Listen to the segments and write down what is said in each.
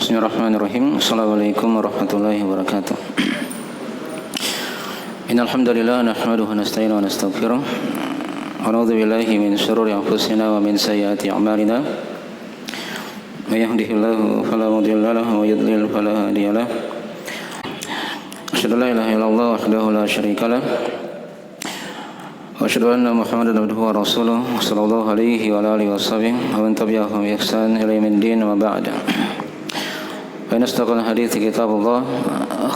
Bismillahirrahmanirrahim. Assalamualaikum warahmatullahi wabarakatuh. Innal hamdalillah nahmaduhu wa nasta'inuhu wa nastaghfiruh. Wa na'udzu billahi min shururi anfusina wa min sayyiati a'malina. May yahdihillahu fala mudilla lahu wa yudlil fala hadiya lahu. Asyhadu an la ilaha illallah wahdahu la syarika lahu. Wa asyhadu anna Muhammadan abduhu wa rasuluh sallallahu alaihi wa alihi washabbihi wa man tabi'ahum bi ihsan ila yaumiddin wa ba'da. فإن أصدق الحديث كتاب الله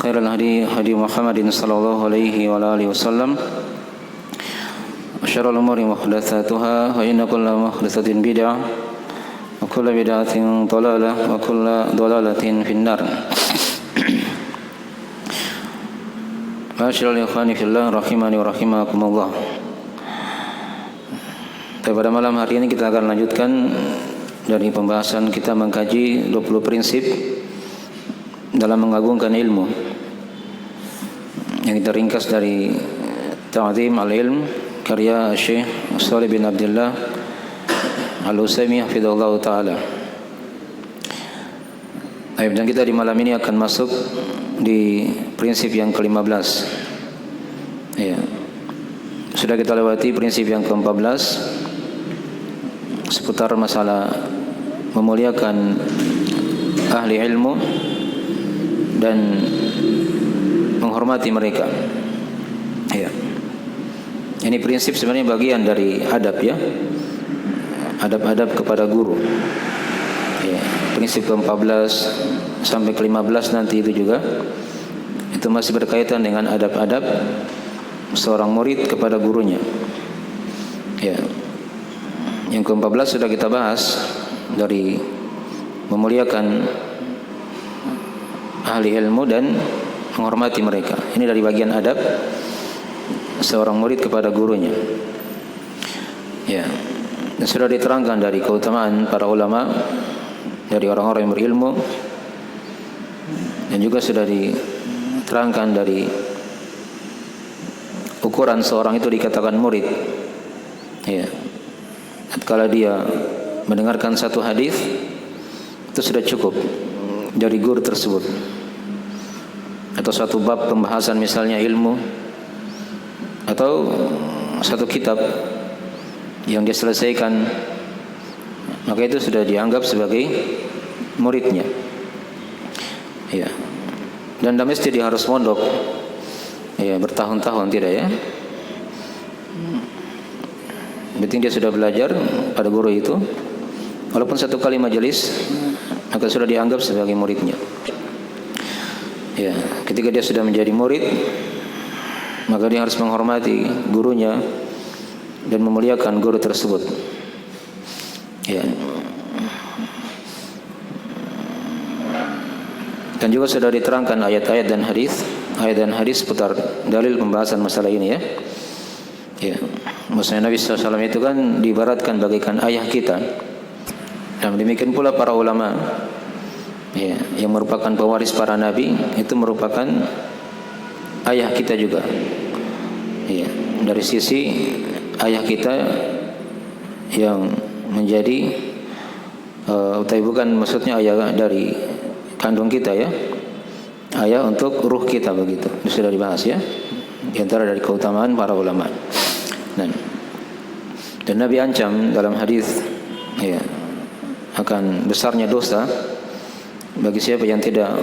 خير الهدي هدي محمد صلى الله عليه وآله وسلم وشر الأمور محدثاتها وإن كل محدثة بدعة وكل بدعة ضلالة وكل ضلالة في النار. Ma'asyiral ikhwani fillah rahimani wa rahimakumullah. Pada malam hari ini kita akan lanjutkan dari pembahasan kita mengkaji 20 prinsip dalam mengagungkan ilmu yang kita ringkas dari Ta'zim al-Ilm karya Syekh Shalih bin Abdullah Al-Utsaimin hafizahullah ta'ala. Dan kita di malam ini akan masuk di prinsip yang ke-15. Ya. Sudah kita lewati prinsip yang ke-14 seputar masalah memuliakan ahli ilmu dan menghormati mereka. Ya. Ini prinsip sebenarnya bagian dari adab, ya. Adab-adab kepada guru. Ya. Prinsip ke-14 sampai ke-15 nanti itu juga itu masih berkaitan dengan adab-adab seorang murid kepada gurunya. Ya. Yang ke-14 sudah kita bahas dari memuliakan ahli ilmu dan menghormati mereka. Ini dari bagian adab seorang murid kepada gurunya. Ya. Dan sudah diterangkan dari keutamaan para ulama, dari orang-orang yang berilmu, dan juga sudah diterangkan dari ukuran seorang itu dikatakan murid. Ya. Tatkala dia mendengarkan satu hadis itu sudah cukup dari guru tersebut, atau satu bab pembahasan misalnya ilmu, atau satu kitab yang dia selesaikan, maka itu sudah dianggap sebagai muridnya. Ya. Dan tidak mesti dia harus mondok, ya, bertahun-tahun, tidak, ya. Penting dia sudah belajar pada guru itu, walaupun satu kali majelis, maka sudah dianggap sebagai muridnya. Ya, ketika dia sudah menjadi murid, maka dia harus menghormati gurunya dan memuliakan guru tersebut. Ya. Dan juga sudah diterangkan ayat-ayat dan hadis seputar dalil pembahasan masalah ini, ya. Ya. Maksudnya Nabi SAW itu kan diibaratkan bagaikan ayah kita. Dan demikian pula para ulama, ya, yang merupakan pewaris para nabi, itu merupakan ayah kita juga. Ya, dari sisi ayah kita yang menjadi tapi bukan maksudnya ayah dari kandung kita, ya. Ayah untuk ruh kita, begitu. Ini sudah dibahas, ya. Di antara dari keutamaan para ulama. Dan Nabi ancam dalam hadis, ya, akan besarnya dosa bagi siapa yang tidak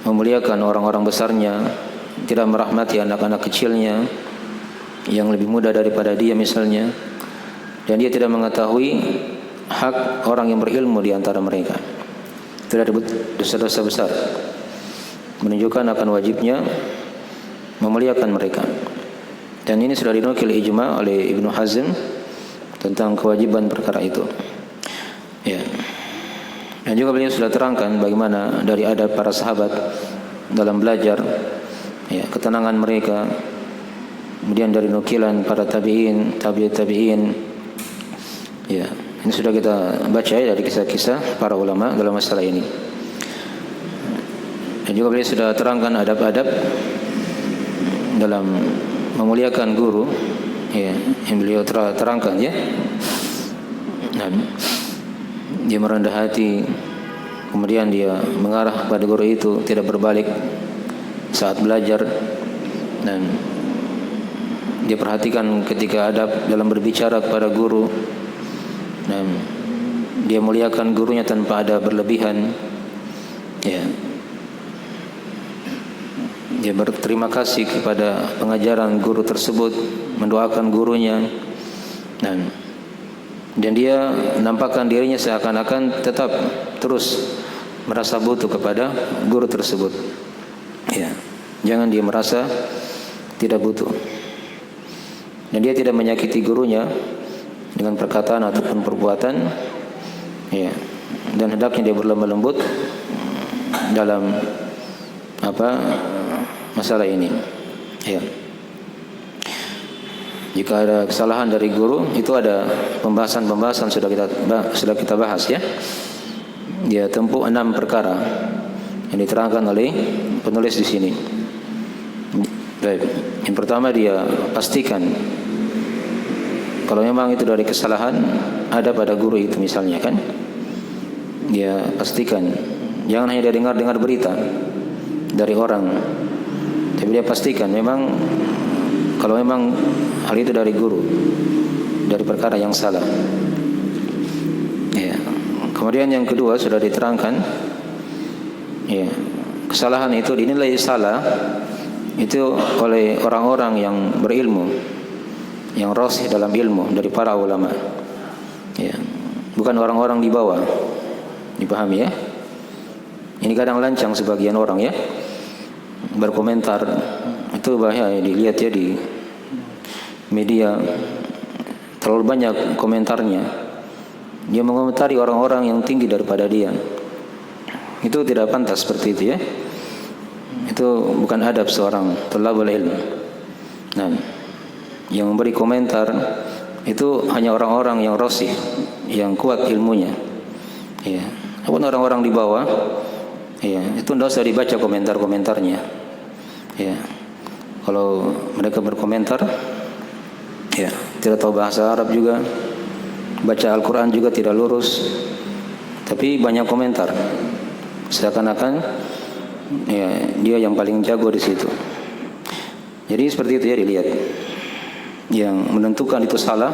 memuliakan orang-orang besarnya, tidak merahmati anak-anak kecilnya yang lebih muda daripada dia misalnya, dan dia tidak mengetahui hak orang yang berilmu di antara mereka. Itu adalah dosa-dosa besar, menunjukkan akan wajibnya memuliakan mereka. Dan ini sudah dinukil ijma oleh Ibnu Hazm tentang kewajiban perkara itu. Ya. Dan juga beliau sudah terangkan bagaimana dari adab para sahabat dalam belajar, ya, ketenangan mereka. Kemudian dari nukilan para tabi'in, tabi'ut tabi'in. Ya, ini sudah kita baca, ya, dari kisah-kisah para ulama dalam masalah ini. Dan juga beliau sudah terangkan adab-adab dalam memuliakan guru, ya, yang beliau terangkan, ya. Dan dia merendah hati kemudian dia mengarah pada guru itu, tidak berbalik saat belajar, dan dia perhatikan ketika adab dalam berbicara kepada guru, dan dia muliakan gurunya tanpa ada berlebihan. Ya. Dia berterima kasih kepada pengajaran guru tersebut, mendoakan gurunya, dan dia nampakkan dirinya seakan-akan tetap terus merasa butuh kepada guru tersebut. Ya, jangan dia merasa tidak butuh. Dan dia tidak menyakiti gurunya dengan perkataan ataupun perbuatan. Ya, dan hendaknya dia berlemah lembut dalam masalah ini. Ya. Jika ada kesalahan dari guru, itu ada pembahasan sudah kita bahas ya. Dia tempuh 6 perkara yang diterangkan oleh penulis di sini. Baik. Yang pertama, dia pastikan kalau memang itu dari kesalahan ada pada guru itu misalnya kan. Dia pastikan, jangan hanya dia dengar berita dari orang, tapi dia pastikan memang kalau memang hal itu dari guru, dari perkara yang salah. Ya. Kemudian yang kedua sudah diterangkan, ya, kesalahan itu dinilai salah itu oleh orang-orang yang berilmu, yang rasih dalam ilmu dari para ulama. Ya. Bukan orang-orang di bawah. Dipahami ya? Ini kadang lancang sebagian orang ya, berkomentar. Itu bahaya ya, dilihat ya di media, terlalu banyak komentarnya. Dia mengomentari orang-orang yang tinggi daripada dia. Itu tidak pantas seperti itu ya. Itu bukan adab seorang thalabul ilm. Nah, yang memberi komentar itu hanya orang-orang yang rasih, yang kuat ilmunya. Ya, apapun orang-orang di bawah, ya, itu tidak usah dibaca komentar-komentarnya. Ya. Kalau mereka berkomentar, ya, tidak tahu bahasa Arab juga, baca Al-Quran juga tidak lurus, tapi banyak komentar, seakan-akan ya, dia yang paling jago di situ. Jadi seperti itu ya, dilihat. Yang menentukan itu salah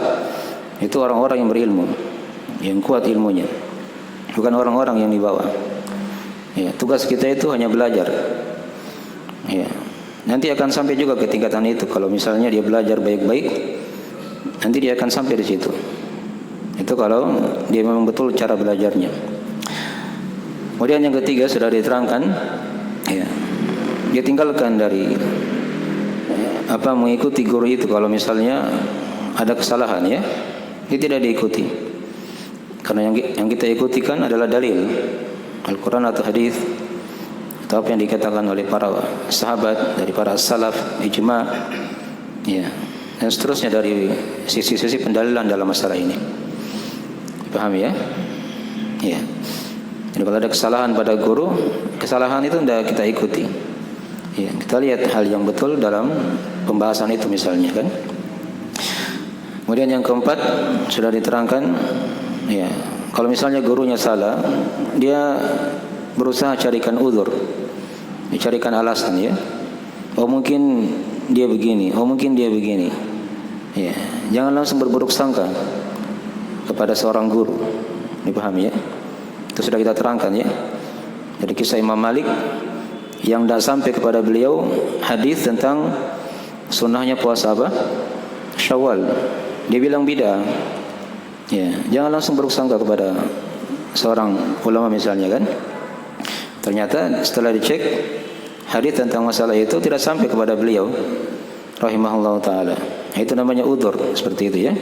itu orang-orang yang berilmu, yang kuat ilmunya, bukan orang-orang yang di bawah. Ya, tugas kita itu hanya belajar. Ya. Nanti akan sampai juga ke tingkatan itu. Kalau misalnya dia belajar baik-baik, nanti dia akan sampai di situ. Itu kalau dia memang betul cara belajarnya. Kemudian yang ketiga sudah diterangkan, ya, dia tinggalkan dari mengikuti guru itu. Kalau misalnya ada kesalahan ya, dia tidak diikuti. Karena yang kita ikutikan adalah dalil Al-Quran atau hadis, atau apa yang dikatakan oleh para sahabat, dari para salaf, ijma, ya, dan seterusnya dari sisi-sisi pendalilan dalam masalah ini. Paham ya? Ya. Jadi kalau ada kesalahan pada guru, kesalahan itu tidak kita ikuti. Ya, kita lihat hal yang betul dalam pembahasan itu misalnya kan. Kemudian yang keempat sudah diterangkan, ya, kalau misalnya gurunya salah, dia berusaha carikan uzur, dicarikan alasan ya. Oh mungkin dia begini, oh mungkin dia begini. Ya, jangan langsung berburuk sangka kepada seorang guru. Dipahami ya? Itu sudah kita terangkan ya. Dari kisah Imam Malik yang tidak sampai kepada beliau hadis tentang sunnahnya puasa Syawal. Dia bilang bid'ah. Ya, jangan langsung berburuk sangka kepada seorang ulama misalnya kan. Ternyata setelah dicek hadis tentang masalah itu tidak sampai kepada beliau rahimahullah taala. Itu namanya udzur, seperti itu ya.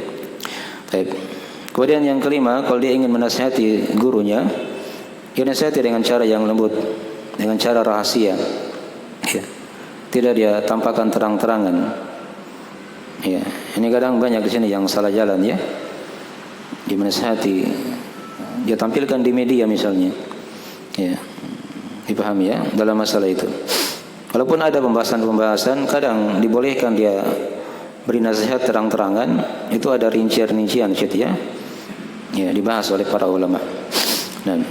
Baik. Kemudian yang kelima, kalau dia ingin menasihati gurunya, dia nasihati dengan cara yang lembut, dengan cara rahasia. Ya. Tidak dia tampakkan terang-terangan. Ya, ini kadang banyak di sini yang salah jalan ya. Dia menasihati, dia tampilkan di media misalnya. Ya. Dipahami ya dalam masalah itu. Walaupun ada pembahasan-pembahasan, kadang dibolehkan dia beri nasihat terang-terangan, itu ada rincian-rincian situ ya. Ya, dibahas oleh para ulama. Dan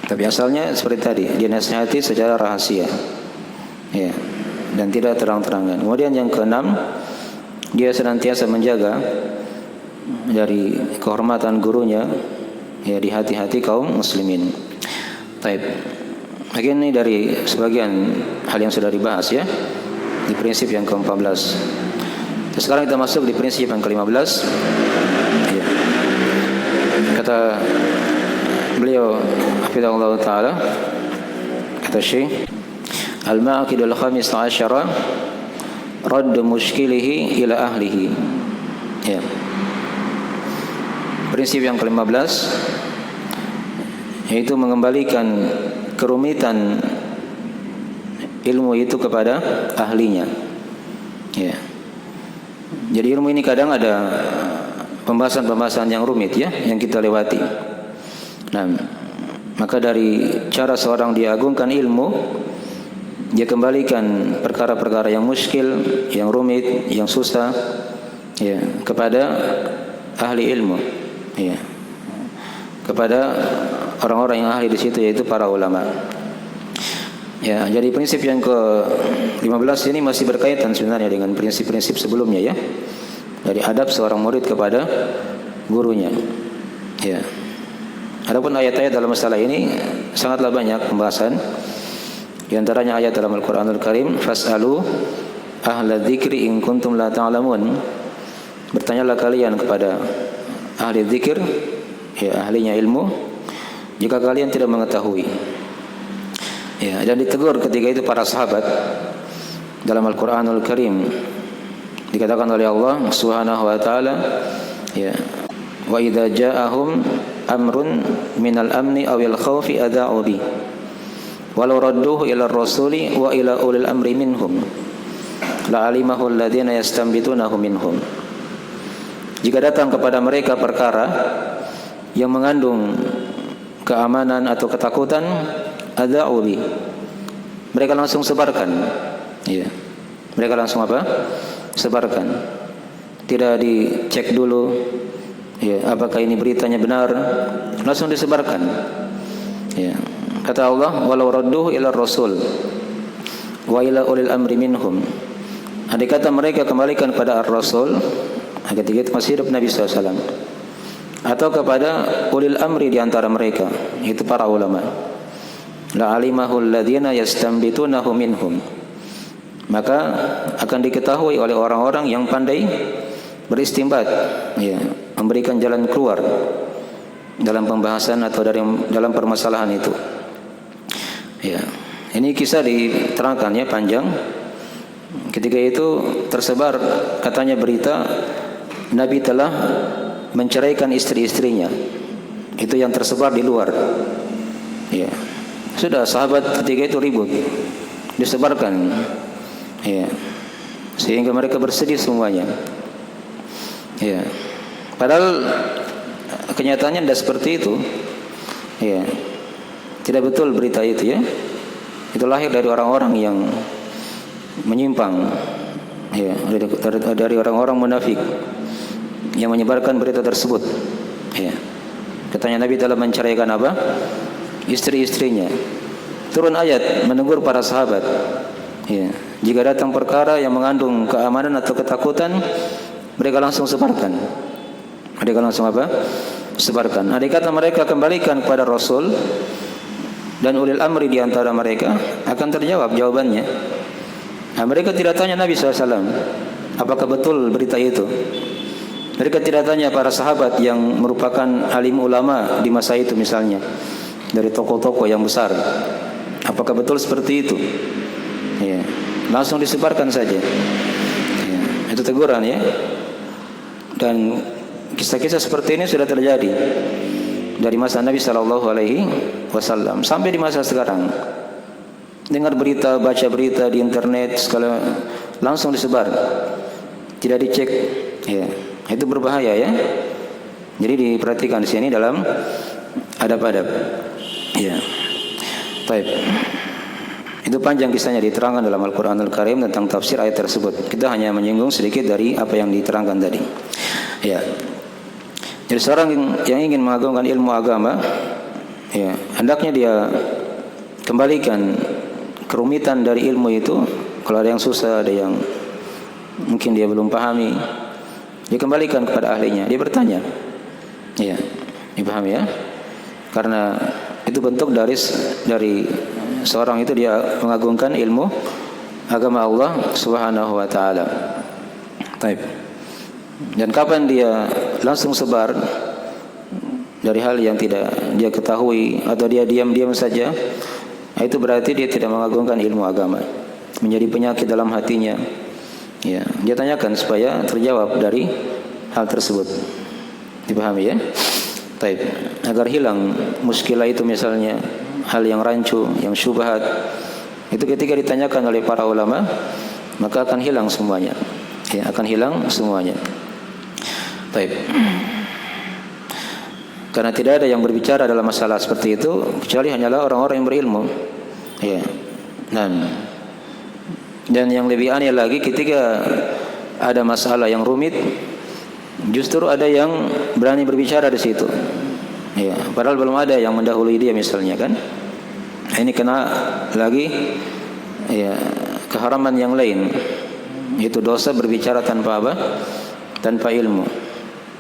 Tapi asalnya seperti tadi, dia nasihati secara rahasia, ya, dan tidak terang-terangan. Kemudian yang keenam, dia senantiasa menjaga dari kehormatan gurunya, ya, di hati-hati kaum muslimin. Taib. Ini dari sebagian hal yang sudah dibahas, ya, di prinsip yang ke-14. Sekarang kita masuk di prinsip yang ke-15. Ya. Kata beliau hafizahullah ta'ala, kata Syekh, al-ma'aqidul khamis asyara radd mushkilihi ila ahlihi. Ya. Prinsip yang ke-15 yaitu mengembalikan kerumitan ilmu itu kepada ahlinya. Ya. Jadi ilmu ini kadang ada pembahasan-pembahasan yang rumit, ya, yang kita lewati. Nah, maka dari cara seorang diagungkan ilmu, dia kembalikan perkara-perkara yang muskil, yang rumit, yang susah, ya, kepada ahli ilmu, ya, kepada orang-orang yang ahli di situ, yaitu para ulama. Ya, jadi prinsip yang ke-15 ini masih berkaitan sebenarnya dengan prinsip-prinsip sebelumnya, ya, dari adab seorang murid kepada gurunya. Ya. Adapun ayat-ayat dalam masalah ini sangatlah banyak pembahasan. Di antaranya ayat dalam Al-Qur'anul Karim, fas'alu ahla dzikri in kuntum la ta'lamun. Bertanyalah kalian kepada ahli dzikir, ya, ahlinya ilmu, jika kalian tidak mengetahui. Ya, dan ditegur ketika itu para sahabat dalam Al-Qur'anul Karim. Dikatakan oleh Allah Subhanahu wa taala, ya, wa idza ja'ahum amrun minal amni awil khawfi adha'u bi walau radduhu ila rasuli wa ila ulil amri minhum la'alimahu alladhina yastanbitunahu minhum. Jika datang kepada mereka perkara yang mengandung keamanan atau ketakutan, adha'u bi, mereka langsung sebarkan, ya, mereka langsung apa? Sebarkan, tidak dicek dulu, ya, apakah ini beritanya benar, langsung disebarkan. Ya. Kata Allah, walau radduhu ila rasul wa ila ulil amri minhum. Andai kata mereka kembalikan pada ar-rasul, ketika itu masih hidup Nabi SAW, atau kepada ulil amri di antara mereka, itu para ulama, la alimahu alladhina yastanbitunahu minhum, maka akan diketahui oleh orang-orang yang pandai beristinbat, ya, memberikan jalan keluar dalam pembahasan atau dalam permasalahan itu. Ya, ini kisah diterangkan, ya, panjang. Ketika itu tersebar katanya berita Nabi telah menceraikan istri-istrinya. Itu yang tersebar di luar. Ya, sudah sahabat ketika itu ribut, disebarkan, ya, sehingga mereka bersedih semuanya. Ya, padahal kenyataannya tidak seperti itu. Ya, tidak betul berita itu, ya. Itu lahir dari orang-orang yang menyimpang, ya, dari orang-orang munafik yang menyebarkan berita tersebut. Ya, katanya Nabi telah menceraikan apa? Istri-istrinya. Turun ayat menegur para sahabat. Ya, jika datang perkara yang mengandung keamanan atau ketakutan, mereka langsung sebarkan. Mereka langsung apa? Sebarkan. Andai kata mereka kembalikan kepada Rasul dan ulil amri di antara mereka, akan terjawab jawabannya. Nah, mereka tidak tanya Nabi SAW apakah betul berita itu. Mereka tidak tanya para sahabat yang merupakan alim ulama di masa itu, misalnya dari tokoh-tokoh yang besar, apakah betul seperti itu. Ya, langsung disebarkan saja. Ya, itu teguran, ya. Dan kisah-kisah seperti ini sudah terjadi dari masa Nabi SAW sampai di masa sekarang. Dengar berita, baca berita di internet, segala langsung disebar, tidak dicek. Ya, itu berbahaya, ya. Jadi diperhatikan di sini dalam adab-adab. Ya, baik. Itu panjang kisahnya, diterangkan dalam Al-Qur'anul Karim tentang tafsir ayat tersebut. Kita hanya menyinggung sedikit dari apa yang diterangkan tadi. Ya. Jadi seorang yang ingin mengagungkan ilmu agama, ya, hendaknya dia kembalikan kerumitan dari ilmu itu. Kalau ada yang susah, ada yang mungkin dia belum pahami, dia kembalikan kepada ahlinya, dia bertanya. Ya, dipahami ya? Karena itu bentuk dari seorang itu dia mengagungkan ilmu agama Allah Subhanahu wa taala. Baik. Dan kapan dia langsung sebar dari hal yang tidak dia ketahui atau dia diam-diam saja, itu berarti dia tidak mengagungkan ilmu agama, menjadi penyakit dalam hatinya. Ya, dia tanyakan supaya terjawab dari hal tersebut. Dipahami ya? Taib. Agar hilang muskilah itu, misalnya hal yang rancu, yang syubhat, itu ketika ditanyakan oleh para ulama, maka akan hilang semuanya. Ya, akan hilang semuanya. Taib. Karena tidak ada yang berbicara dalam masalah seperti itu kecuali hanyalah orang-orang yang berilmu. Ya. Dan yang lebih aneh lagi, ketika ada masalah yang rumit, justru ada yang berani berbicara di situ. Ya, padahal belum ada yang mendahului dia misalnya kan. Ini kena lagi ya keharaman yang lain, yaitu dosa berbicara tanpa apa? Tanpa ilmu.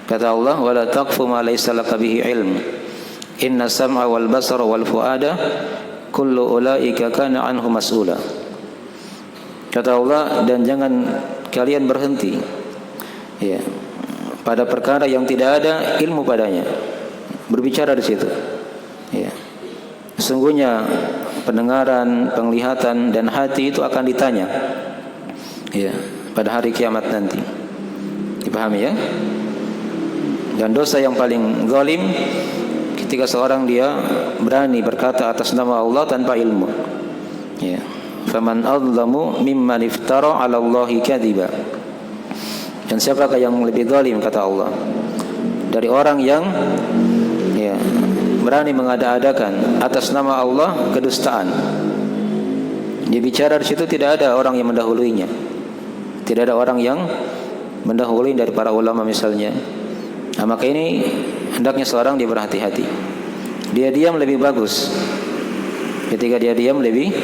Kata Allah, "Wala taqfu ma laysa laka bihi ilm. Inna sam'a wal basara wal fuada kullu ulaika kana anhu mas'ula." Kata Allah, dan jangan kalian berhenti ya pada perkara yang tidak ada ilmu padanya, berbicara di situ. Ya. Sesungguhnya pendengaran, penglihatan dan hati itu akan ditanya. Ya, pada hari kiamat nanti. Dipahami ya? Dan dosa yang paling zalim ketika seorang dia berani berkata atas nama Allah tanpa ilmu. Ya. Faman adzlamu mimman iftara 'ala Allahi kadziba. Dan siapakah yang lebih zalim, kata Allah, dari orang yang ya berani mengada-adakan atas nama Allah kedustaan. Dia bicara di situ tidak ada orang yang mendahuluinya. Tidak ada orang yang mendahului dari para ulama misalnya. Nah, maka ini hendaknya seorang dia berhati-hati. Dia diam lebih bagus. Ketika dia diam lebih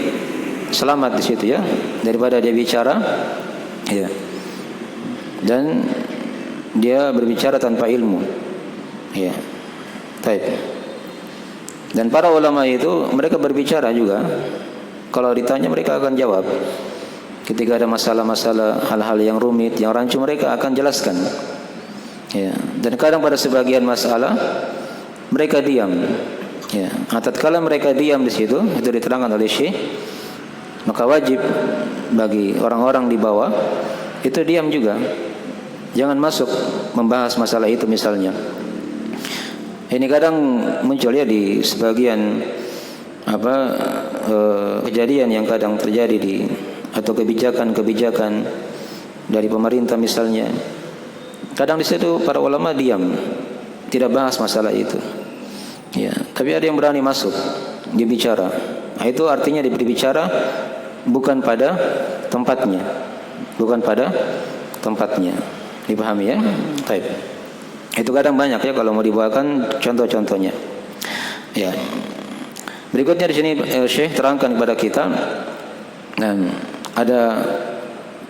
selamat di situ ya, daripada dia bicara. Ya. Dan dia berbicara tanpa ilmu. Ya. Baik. Dan para ulama itu mereka berbicara juga. Kalau ditanya mereka akan jawab. Ketika ada masalah-masalah, hal-hal yang rumit, yang rancu, mereka akan jelaskan. Ya. Dan kadang pada sebagian masalah mereka diam. Ya. Tatkala mereka diam di situ, itu diterangkan oleh Syekh, maka wajib bagi orang-orang di bawah itu diam juga. Jangan masuk membahas masalah itu misalnya. Ini kadang muncul ya di sebagian kejadian yang kadang terjadi di atau kebijakan-kebijakan dari pemerintah misalnya. Kadang di situ para ulama diam, tidak bahas masalah itu. Ya, tapi ada yang berani masuk, dia bicara. Nah, itu artinya dia berbicara bukan pada tempatnya. Bukan pada tempatnya. Dipahami ya? Baik. Itu kadang banyak ya kalau mau dibawakan contoh-contohnya. Ya. Berikutnya di sini Syekh terangkan kepada kita, ada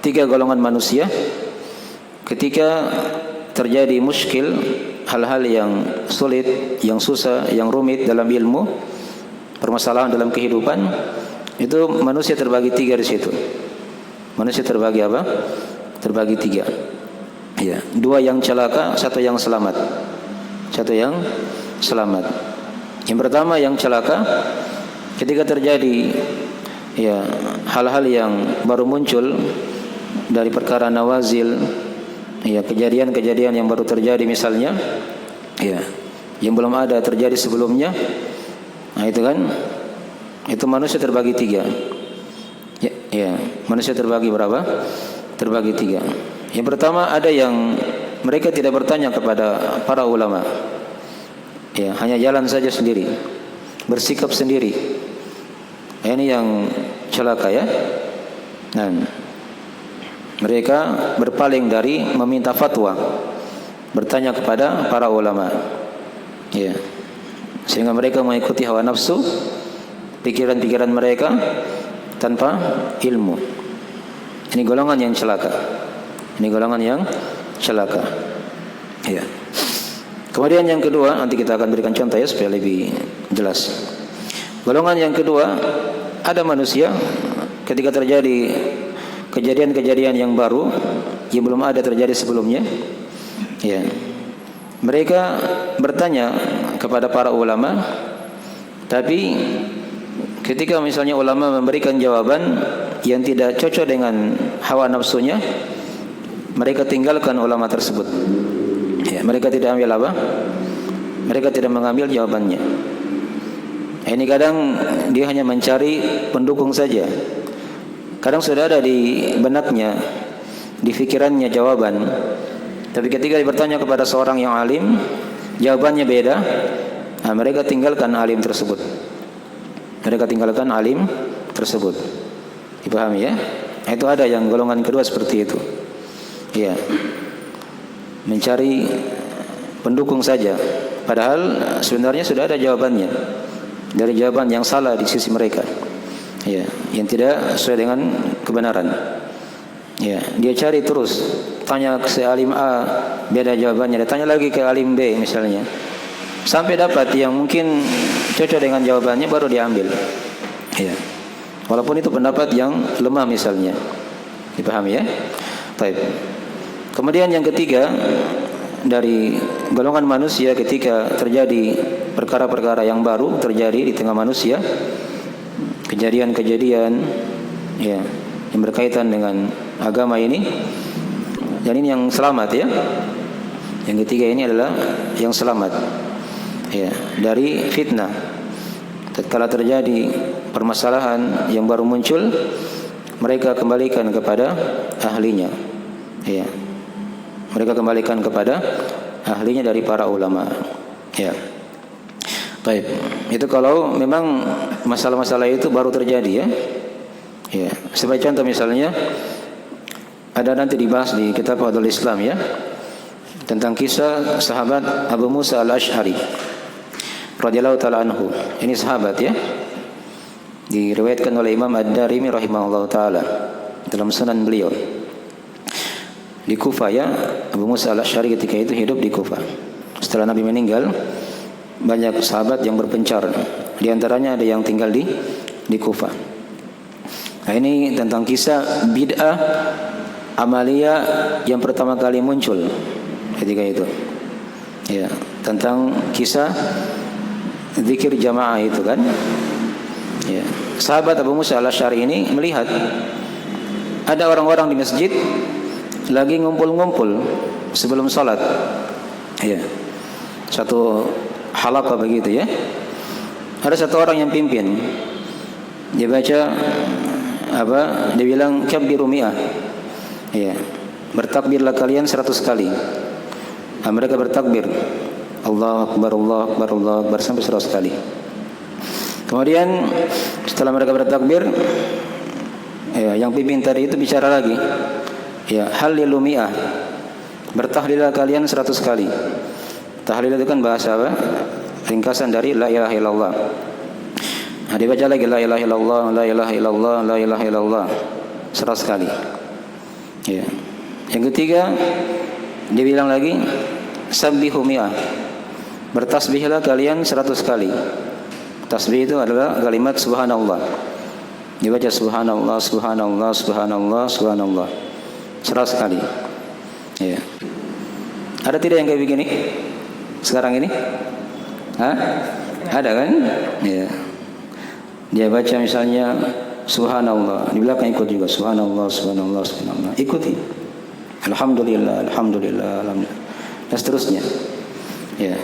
3 golongan manusia ketika terjadi muskil, hal-hal yang sulit, yang susah, yang rumit dalam ilmu, permasalahan dalam kehidupan, itu manusia terbagi 3 di situ. Manusia terbagi apa? Terbagi 3. Ya, 2 yang celaka, 1 yang selamat. 1 yang selamat. Yang pertama yang celaka ketika terjadi ya hal-hal yang baru muncul dari perkara nawazil, ya kejadian-kejadian yang baru terjadi misalnya, ya yang belum ada terjadi sebelumnya. Nah, itu kan itu manusia terbagi 3. Ya, manusia terbagi berapa? Terbagi 3. Yang pertama ada yang mereka tidak bertanya kepada para ulama. Ya, hanya jalan saja sendiri, bersikap sendiri. Ini yang celaka ya. Dan mereka berpaling dari meminta fatwa, bertanya kepada para ulama. Ya. sehingga mereka mengikuti hawa nafsu, pikiran-pikiran mereka tanpa ilmu. Ini golongan yang celaka. Ini golongan yang celaka. Ya. Kemudian yang kedua, nanti kita akan berikan contoh ya supaya lebih jelas. Golongan yang kedua, ada manusia ketika terjadi kejadian-kejadian yang baru yang belum ada terjadi sebelumnya, ya, mereka bertanya kepada para ulama, tapi ketika misalnya ulama memberikan jawaban yang tidak cocok dengan hawa nafsunya, mereka tinggalkan ulama tersebut. Ya, mereka tidak ambil apa? Mereka tidak mengambil jawabannya. Ini kadang dia hanya mencari pendukung saja. Kadang sudah ada di benaknya, di fikirannya jawaban. Tapi ketika bertanya kepada seorang yang alim, jawabannya beda. Nah, mereka tinggalkan alim tersebut. Mereka tinggalkan alim tersebut. Dipahami ya? Itu ada yang golongan kedua seperti itu. Ya. Mencari pendukung saja, padahal sebenarnya sudah ada jawabannya dari jawaban yang salah di sisi mereka, ya, yang tidak sesuai dengan kebenaran. Ya, dia cari terus, tanya ke si alim A, beda jawabannya, dia tanya lagi ke alim B misalnya, sampai dapat yang mungkin cocok dengan jawabannya baru diambil. Ya, walaupun itu pendapat yang lemah misalnya, dipahami ya? Baik. Kemudian yang ketiga, dari golongan manusia ketika terjadi perkara-perkara yang baru terjadi di tengah manusia, kejadian-kejadian ya yang berkaitan dengan agama ini, dan ini yang selamat ya. Yang ketiga ini adalah yang selamat ya dari fitnah. Tatkala terjadi permasalahan yang baru muncul, mereka kembalikan kepada ahlinya. Ya. Mereka kembalikan kepada ahlinya dari para ulama. Ya. Baik. Itu kalau memang masalah-masalah itu baru terjadi ya. Ya. Sebagai contoh misalnya ada nanti dibahas di kitab Fadhilul Islam ya, tentang kisah sahabat Abu Musa Al-Asy'ari radhiyallahu taala anhu. Ini sahabat ya. Diriwayatkan oleh Imam Ad-Darimi rahimahullahu taala dalam sunan beliau. Di Kufah ya, Abu Musa Al-Asy'ari ketika itu hidup di Kufah. Setelah Nabi meninggal, banyak sahabat yang berpencar. Di antaranya ada yang tinggal di Kufah. Nah, ini tentang kisah bid'ah amaliyah yang pertama kali muncul ketika itu. Ya, tentang kisah zikir jamaah itu kan. Ya, sahabat Abu Musa Al-Asy'ari ini melihat ada orang-orang di masjid lagi ngumpul-ngumpul sebelum salat. Ya. Satu halaqah begitu ya. Ada satu orang yang pimpin. Dia baca apa? Dia bilang kabbiru mi'ah. Ya. Bertakbirlah kalian 100 kali. Nah, mereka bertakbir. Allahu Akbar, Allahu Akbar, Allahu Akbar sampai 100 kali. Kemudian setelah mereka bertakbir, ya, yang pimpin tadi itu bicara lagi. Ya, halilu mi'ah. Bertahlilah kalian 100 kali. Tahlil itu kan bahasa apa? Ringkasan dari la ilaha illallah. Nah, dibaca lagi la ilaha illallah, la ilaha illallah, la ilaha illallah 100 kali. Ya. Yang ketiga, dia bilang lagi sabbihu mi'ah. Bertasbihlah kalian 100 kali. Tasbih itu adalah kalimat subhanallah. Dibaca subhanallah, subhanallah, subhanallah, subhanallah 100 kali. Ya. Ada tidak yang kayak begini sekarang ini? Hah? Ada kan? Ya. Dia baca misalnya subhanallah, di belakang ikut juga subhanallah, subhanallah, subhanallah. Ikuti. Alhamdulillah, alhamdulillah, alhamdulillah. Dan seterusnya. Ya.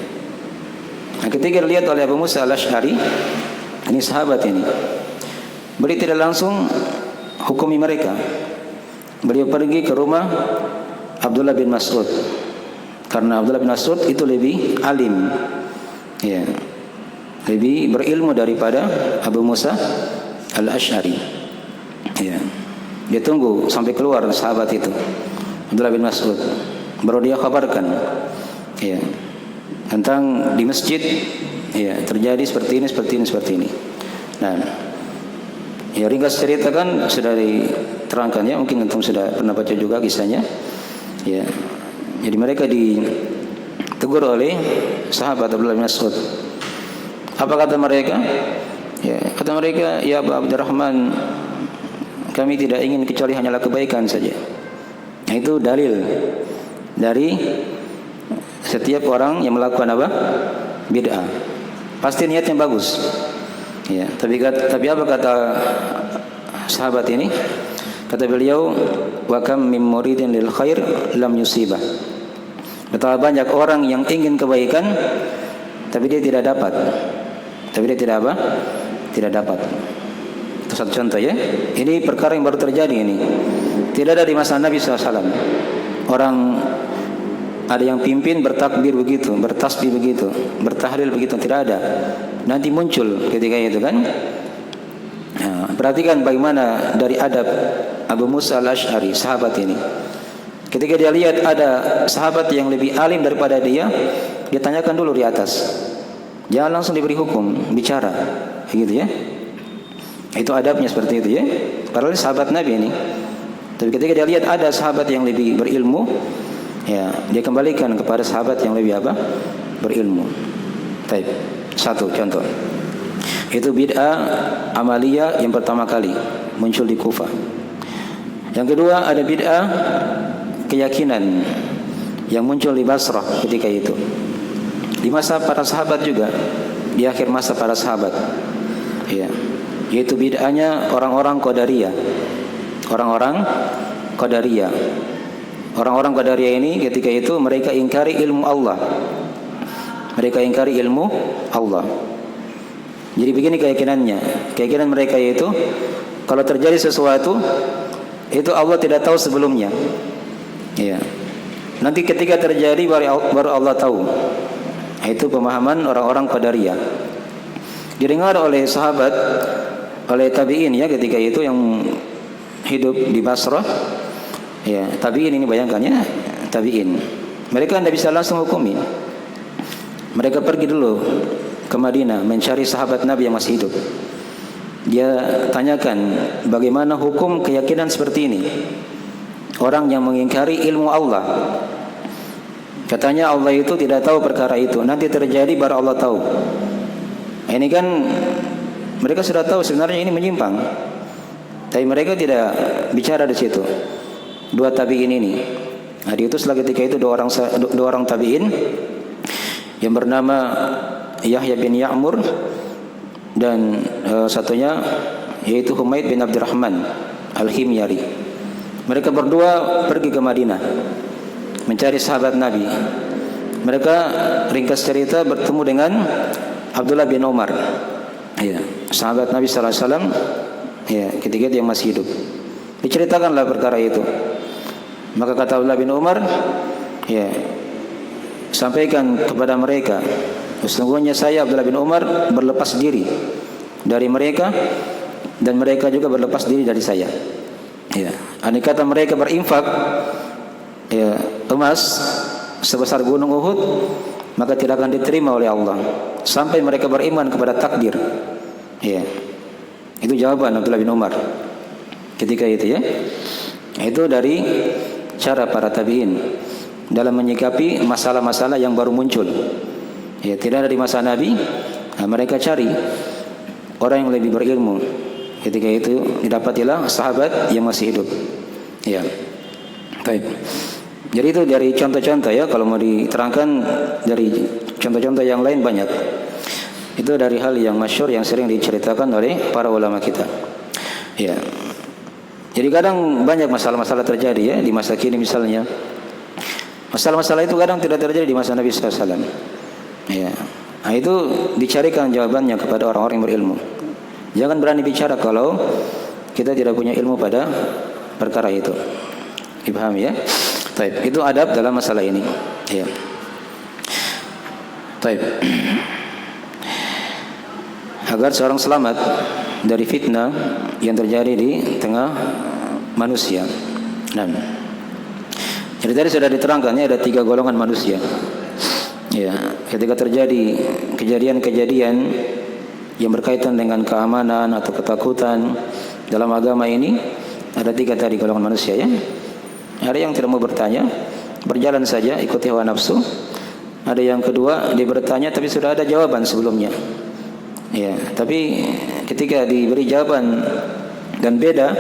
Nah, ketika dilihat oleh Abu Musa Al-Asy'ari, ini sahabat ini, beliau tidak langsung hukumi mereka. Beliau pergi ke rumah Abdullah bin Mas'ud, karena Abdullah bin Mas'ud itu lebih alim, ya, lebih berilmu daripada Abu Musa Al-Asy'ari. Ya. Dia tunggu sampai keluar sahabat itu, Abdullah bin Mas'ud, baru dia kabarkan, ya, tentang di masjid Ya, terjadi seperti ini. Nah, ya ringkas cerita kan sudah diterangkan ya, mungkin antum sudah pernah baca juga kisahnya. Ya. Jadi mereka ditegur oleh sahabat Abdullah bin Mas'ud. Apa kata mereka? Ya, kata mereka, ya Abu Abdurrahman, kami tidak ingin kecuali hanyalah kebaikan saja. Nah, itu dalil dari setiap orang yang melakukan apa? Bid'ah. Pasti niatnya bagus. Ya, tapi apa kata sahabat ini? Kata beliau, wa kam min muridin lil khair lam yusibah. Betapa banyak orang yang ingin kebaikan tapi dia tidak dapat. Tapi dia tidak apa? Tidak dapat. Itu satu contoh ya. Ini perkara yang baru terjadi ini. Tidak ada di masa Nabi SAW. Orang ada yang pimpin bertakbir begitu, bertasbih begitu, bertahlil begitu, tidak ada. Nanti muncul ketika itu kan. Nah, perhatikan bagaimana dari adab Abu Musa al-Ash'ari, sahabat ini. Ketika dia lihat ada sahabat yang lebih alim daripada dia tanyakan dulu di atas. Jangan langsung diberi hukum, bicara, gitu ya. Itu adabnya seperti itu ya. Padahal sahabat Nabi ini. Tapi ketika dia lihat ada sahabat yang lebih berilmu, ya, dia kembalikan kepada sahabat yang lebih apa? Berilmu. Baik. Satu contoh. Itu bid'ah amaliyah yang pertama kali muncul di Kufah. Yang kedua ada bid'ah keyakinan yang muncul di Basrah ketika itu. Di masa para sahabat juga, di akhir masa para sahabat. Ya. Yaitu bid'ahnya orang-orang Qadariyah. Orang-orang Qadariyah. Orang-orang Qadariyah ini ketika itu mereka ingkari ilmu Allah. Mereka ingkari ilmu Allah. Jadi begini keyakinannya. Keyakinan mereka itu kalau terjadi sesuatu itu Allah tidak tahu sebelumnya. Ya. Nanti ketika terjadi baru Allah tahu. Itu pemahaman orang-orang Qadariyah. Didengar oleh sahabat, oleh tabi'in ya ketika itu yang hidup di Basrah. Ya, tabi'in ini bayangkan ya, tabi'in. Mereka tidak bisa langsung hukumi. Mereka pergi dulu ke Madinah mencari sahabat Nabi yang masih hidup. Dia tanyakan bagaimana hukum keyakinan seperti ini. Orang yang mengingkari ilmu Allah. Katanya Allah itu tidak tahu perkara itu. Nanti terjadi baru Allah tahu. Ini kan mereka sudah tahu sebenarnya ini menyimpang. Tapi mereka tidak bicara di situ. Dua tabi'in ini. Nah, diutuslah ketika itu dua orang tabi'in yang bernama Yahya bin Ya'mur dan satunya yaitu Humaid bin Abdurrahman Al-Himyari. Mereka berdua pergi ke Madinah mencari sahabat Nabi. Mereka ringkas cerita bertemu dengan Abdullah bin Umar. Ya, sahabat Nabi sallallahu alaihi wasallam ya, ketika dia masih hidup. Diceritakanlah perkara itu. Maka kata Abdullah bin Umar, ya, sampaikan kepada mereka, sesungguhnya saya Abdullah bin Umar berlepas diri dari mereka dan mereka juga berlepas diri dari saya. Ya, andai kata mereka berinfak ya emas sebesar gunung Uhud, maka tidak akan diterima oleh Allah sampai mereka beriman kepada takdir. Ya. Itu jawaban Abdullah bin Umar ketika itu ya. Itu dari cara para tabi'in dalam menyikapi masalah-masalah yang baru muncul. Ya, tidak ada di masa Nabi. Nah, mereka cari orang yang lebih berilmu. Ketika itu didapatilah sahabat yang masih hidup. Ya. Baik. Jadi itu dari contoh-contoh ya, kalau mau diterangkan dari contoh-contoh yang lain banyak. Itu dari hal yang masyhur yang sering diceritakan oleh para ulama kita. Ya. Jadi kadang banyak masalah-masalah terjadi ya di masa kini misalnya. Masalah-masalah itu kadang tidak terjadi di masa Nabi SAW. Ya. Nah, itu dicarikan jawabannya kepada orang-orang yang berilmu. Jangan berani bicara kalau kita tidak punya ilmu pada perkara itu. Dipahami ya? Baik, itu adab dalam masalah ini. Ya. Baik. Agar seorang selamat dari fitnah yang terjadi di tengah manusia. Nah, jadi tadi sudah diterangkan ya, ada 3 golongan manusia. Ya, ketika terjadi kejadian-kejadian yang berkaitan dengan keamanan atau ketakutan dalam agama ini, ada 3 tadi golongan manusia ya. Ada yang tidak mau bertanya, berjalan saja ikuti hawa nafsu. Ada yang kedua, dia bertanya tapi sudah ada jawaban sebelumnya. Ya, tapi ketika diberi jawaban dan beda,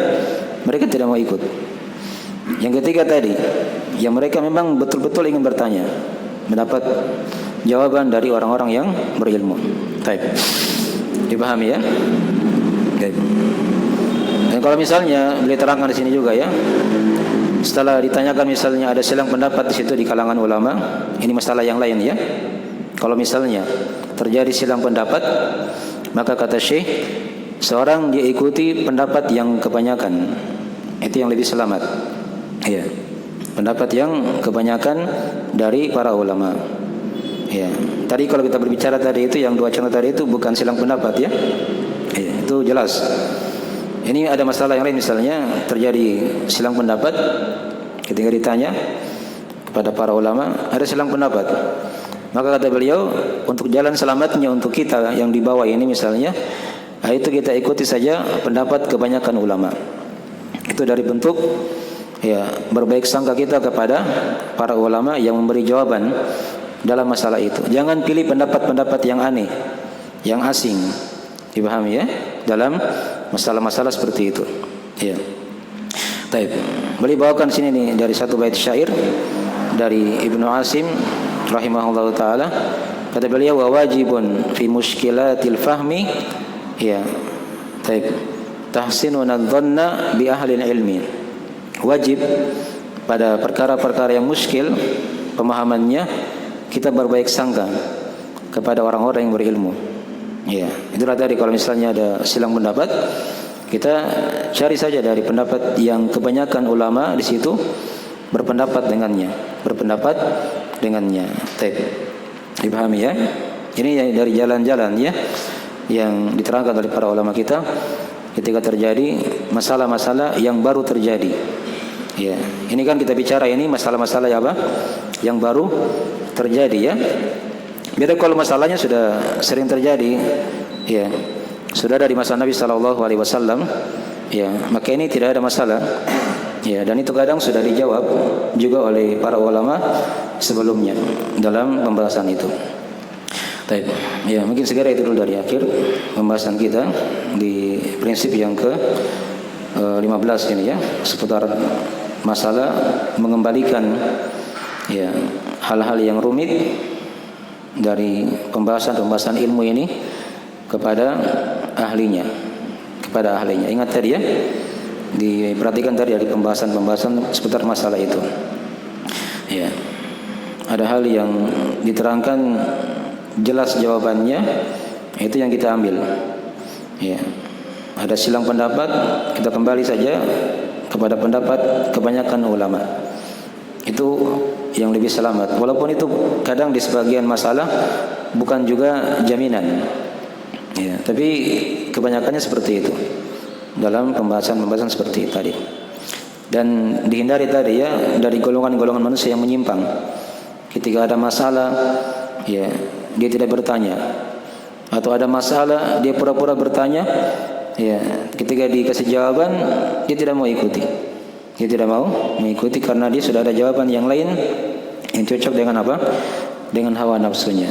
mereka tidak mau ikut. Yang ketiga tadi, yang mereka memang betul-betul ingin bertanya, mendapat jawaban dari orang-orang yang berilmu. Baik. Dipahami ya? Baik. Dan kalau misalnya beliau terangkan di sini juga ya, setelah ditanyakan misalnya ada silang pendapat di situ di kalangan ulama, ini masalah yang lain ya. Kalau misalnya terjadi silang pendapat, maka kata Syekh, seorang dia ikuti pendapat yang kebanyakan. Itu yang lebih selamat. Ya. Pendapat yang kebanyakan dari para ulama. Ya. Tadi kalau kita berbicara tadi itu yang 2 contoh tadi itu bukan silang pendapat ya. Ya, itu jelas. Ini ada masalah yang lain misalnya terjadi silang pendapat ketika ditanya kepada para ulama, ada silang pendapat. Maka kata beliau, untuk jalan selamatnya untuk kita yang di bawah ini misalnya, itu kita ikuti saja pendapat kebanyakan ulama. Itu dari bentuk ya berbaik sangka kita kepada para ulama yang memberi jawaban dalam masalah itu. Jangan pilih pendapat-pendapat yang aneh, yang asing. Dipahami ya? Dalam masalah-masalah seperti itu. Ya. Baik. Boleh bawakan sini nih dari satu bait syair dari Ibnu Asim rahimahullahu taala. Kata beliau, wa wajibun fi mushkilatil fahmi ya. Baik. Tahsinun adh-dhanna bi ahli ilmi. Wajib pada perkara-perkara yang muskil pemahamannya kita berbaik sangka kepada orang-orang yang berilmu. Ya, itulah tadi kalau misalnya ada silang pendapat, kita cari saja dari pendapat yang kebanyakan ulama di situ berpendapat dengannya. Baik. Dipahami ya? Ini dari jalan-jalan ya yang diterangkan oleh para ulama kita ketika terjadi masalah-masalah yang baru terjadi. Ya, ini kan kita bicara ini masalah-masalah apa? Yang baru terjadi ya. Beda kalau masalahnya sudah sering terjadi, ya, sudah ada di masa Nabi Sallallahu Alaihi Wasallam, ya, maka ini tidak ada masalah, ya, dan itu kadang sudah dijawab juga oleh para ulama sebelumnya dalam pembahasan itu. Baik, ya, mungkin segera itu dulu dari akhir pembahasan kita di prinsip yang ke 15 ini ya, seputar masalah mengembalikan ya hal-hal yang rumit dari pembahasan ilmu ini kepada ahlinya. Ingat tadi ya, diperhatikan tadi dari pembahasan seputar masalah itu. Ya, ada hal yang diterangkan jelas jawabannya, itu yang kita ambil. Ya, ada silang pendapat, kita kembali saja kepada pendapat kebanyakan ulama. Itu yang lebih selamat. Walaupun itu kadang di sebagian masalah bukan juga jaminan. Ya, tapi kebanyakannya seperti itu dalam pembahasan seperti tadi. Dan dihindari tadi ya dari golongan-golongan manusia yang menyimpang. Ketika ada masalah, ya, dia tidak bertanya. Atau ada masalah, dia pura-pura bertanya. Ya, ketika dikasih jawaban, dia tidak mau ikuti. Dia tidak mau mengikuti karena dia sudah ada jawaban yang lain yang cocok dengan apa? Dengan hawa nafsunya.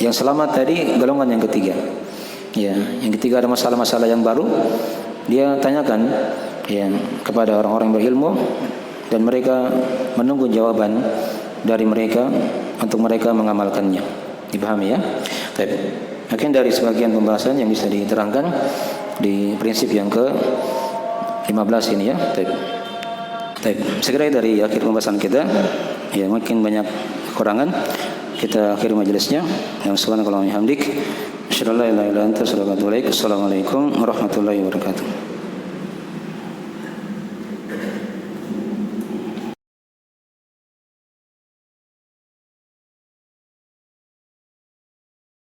Yang selamat tadi golongan yang ketiga. Ya, yang ketiga ada masalah-masalah yang baru, dia tanyakan ya kepada orang-orang berilmu dan mereka menunggu jawaban dari mereka untuk mereka mengamalkannya. Dipahami ya? Baik. Mungkin dari sebagian pembahasan yang bisa diterangkan di prinsip yang ke 15 ini ya. Baik, segera dari akhir pembahasan kita. Ya, mungkin banyak kekurangan. Kita akhiri majelisnya. Yang subhanakallahumma wa bihamdik, asyhadu an la ilaha illa anta, astaghfiruka wa atubu ilaik. Assalamualaikum warahmatullahi wabarakatuh.